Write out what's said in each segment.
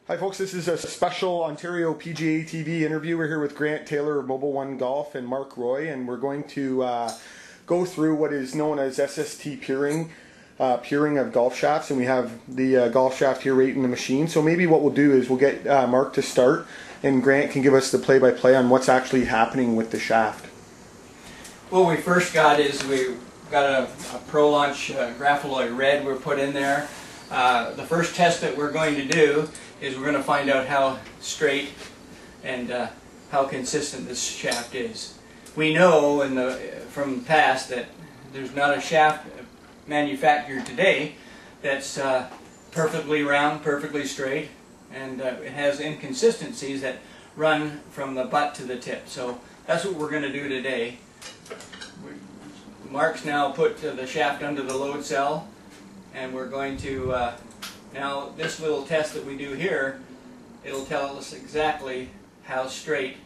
Hi folks, this is a special Ontario PGA TV interview. We're here with Grant Taylor of Mobile One Golf and Mark Roy, and we're going to go through what is known as SST puring of golf shafts, and we have the golf shaft here right in the machine. So maybe what we'll do is we'll get Mark to start, and Grant can give us the play-by-play on what's actually happening with the shaft. What we first got is we got a Pro Launch Grapholoid Red we're put in there. The first test that we're going to do is we're going to find out how straight and how consistent this shaft is. We know from the past that there's not a shaft manufactured today that's perfectly round, perfectly straight, and it has inconsistencies that run from the butt to the tip. So that's what we're going to do today. Mark's now put the shaft under the load cell, and we're going to now this little test that we do here, it'll tell us exactly how straight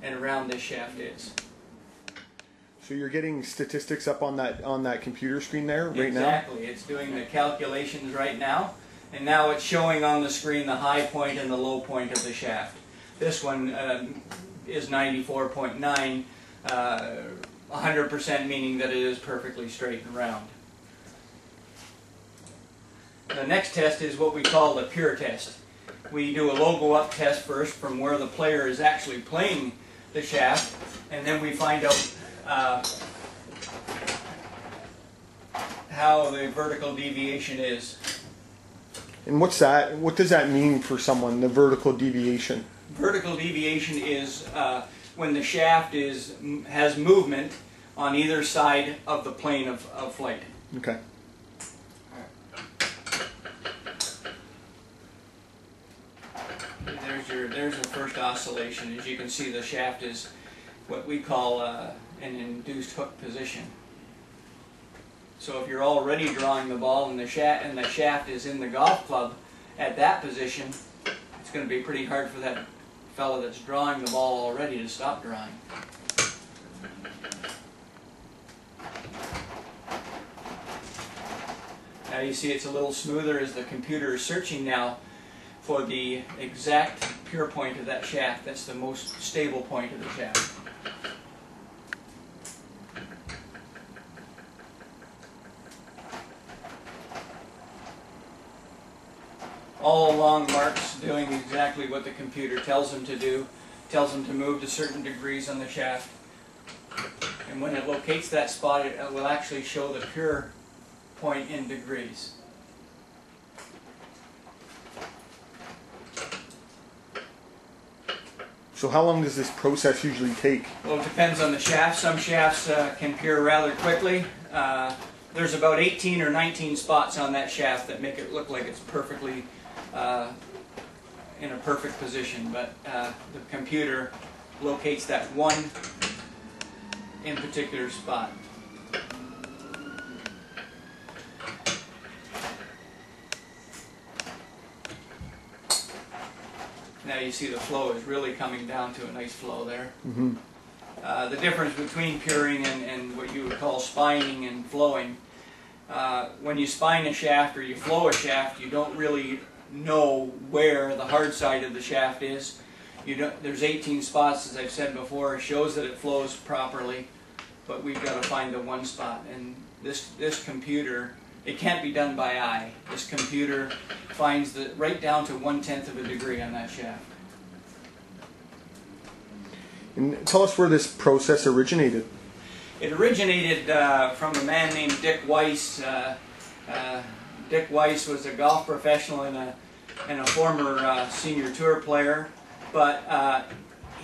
and round this shaft is. So you're getting statistics up on that computer screen there right now? Exactly. It's doing the calculations right now, and now it's showing on the screen the high point and the low point of the shaft. This one is 94.9, 100% meaning that it is perfectly straight and round. The next test is what we call the pure test. We do a logo up test first from where the player is actually playing the shaft, and then we find out how the vertical deviation is. And what's that? What does that mean for someone, the vertical deviation? Vertical deviation is when the shaft has movement on either side of the plane of flight. Okay. There's the first oscillation. As you can see, the shaft is what we call an induced hook position. So if you're already drawing the ball and the shaft is in the golf club at that position, it's going to be pretty hard for that fellow that's drawing the ball already to stop drawing. Now you see it's a little smoother as the computer is searching now for the exact pure point of that shaft. That's the most stable point of the shaft. All along, Mark's doing exactly what the computer tells him to do. Tells him to move to certain degrees on the shaft. And when it locates that spot, it will actually show the pure point in degrees. So how long does this process usually take? Well, it depends on the shaft. Some shafts can pure rather quickly. There's about 18 or 19 spots on that shaft that make it look like it's perfectly in a perfect position, but the computer locates that one in particular spot. Now you see the flow is really coming down to a nice flow there. Mm-hmm. The difference between puring and what you would call spining and flowing, when you spine a shaft or you flow a shaft, you don't really know where the hard side of the shaft is. There's 18 spots, as I've said before. It shows that it flows properly, but we've got to find the one spot. And this computer, it can't be done by eye. This computer finds right down to 1/10 of a degree on that shaft. And tell us where this process originated. It originated from a man named Dick Weiss. Dick Weiss was a golf professional and a former senior tour player, but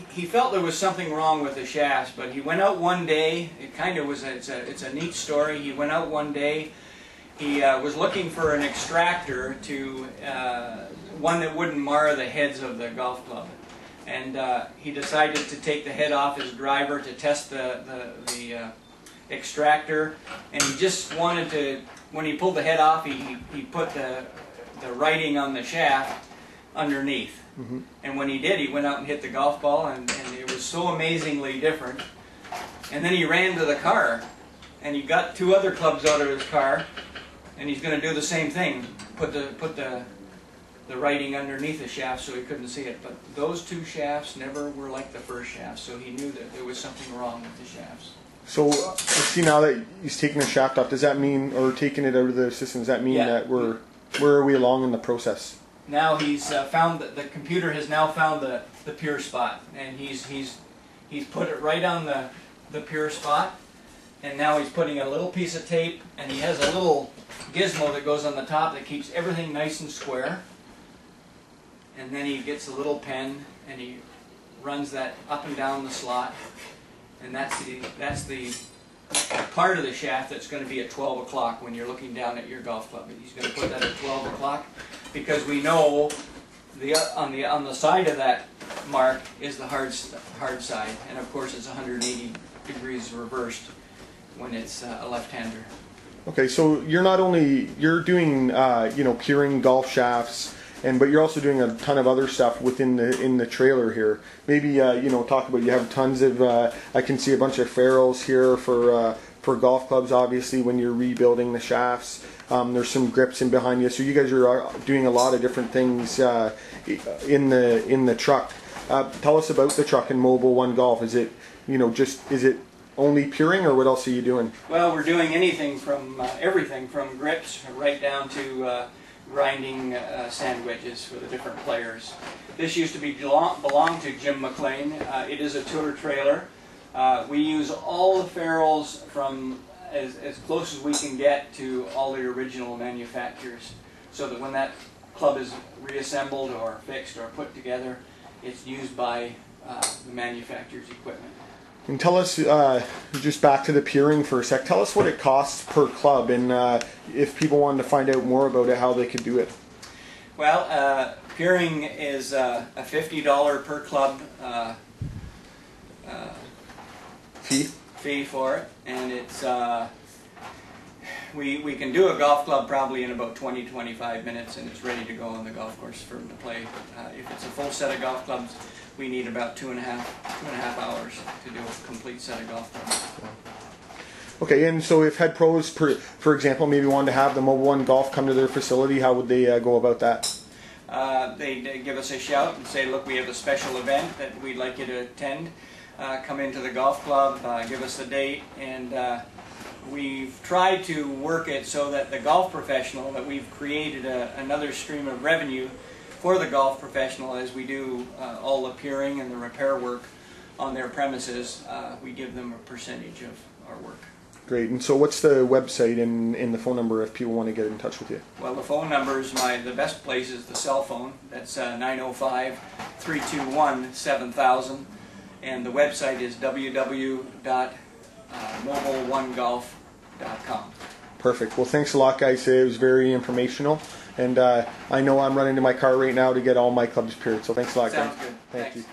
he felt there was something wrong with the shafts. But he went out one day. It's a neat story. He went out one day. He was looking for an extractor one that wouldn't mar the heads of the golf club. And he decided to take the head off his driver to test the extractor. And he just wanted to, when he pulled the head off, he put the writing on the shaft underneath. Mm-hmm. And when he did, he went out and hit the golf ball, and it was so amazingly different. And then he ran to the car, and he got two other clubs out of his car, and he's going to do the same thing. Put the the writing underneath the shaft so he couldn't see it. But those two shafts never were like the first shaft, so he knew that there was something wrong with the shafts. So, see, now that he's taking the shaft off, does that mean, or taking it out of the system, does that mean that where are we along in the process? Now he's found that the computer has now found the pure spot, and he's put it right on the pure spot, and now he's putting a little piece of tape, and he has a little gizmo that goes on the top that keeps everything nice and square. And then he gets a little pen and he runs that up and down the slot, and that's the part of the shaft that's going to be at 12 o'clock when you're looking down at your golf club. He's going to put that at 12 o'clock because we know on the side of that mark is the hard side, and of course it's 180 degrees reversed when it's a left-hander. Okay, so you're doing curing golf shafts, but you're also doing a ton of other stuff within the trailer here. Maybe talk about, you have tons of I can see a bunch of ferrules here for golf clubs. Obviously, when you're rebuilding the shafts, there's some grips in behind you. So you guys are doing a lot of different things in the truck. Tell us about the truck in Mobile One Golf. Is it is it only puring, or what else are you doing? Well, we're doing anything from everything from grips right down to grinding sand wedges for the different players. This used to belong to Jim McLean. It is a tour trailer. We use all the ferrules from as close as we can get to all the original manufacturers, so that when that club is reassembled or fixed or put together, it's used by the manufacturer's equipment. And tell us, just back to the puring for a sec, tell us what it costs per club, and if people wanted to find out more about it, how they could do it. Well, puring is a $50 per club fee for it, and it's we can do a golf club probably in about 20-25 minutes, and it's ready to go on the golf course for them to play. If it's a full set of golf clubs, we need about two and a half hours to do a complete set of golf clubs. Okay, and so if head pros, for example, maybe wanted to have the Mobile One Golf come to their facility, how would they go about that? They'd give us a shout and say, look, we have a special event that we'd like you to attend. Come into the golf club, give us the date, and we've tried to work it so that the golf professional, that we've created another stream of revenue for the golf professional as we do all the puring and the repair work on their premises. We give them a percentage of our work. Great. And so what's the website and the phone number if people want to get in touch with you? Well, the phone number is the best place is the cell phone. That's 905-321-7000. And the website is www.mobileonegolf.com. Perfect. Well, thanks a lot, guys. It was very informational. And I know I'm running to my car right now to get all my clubs pured. So thanks a lot, guys. Sounds good. Thank Thanks. you.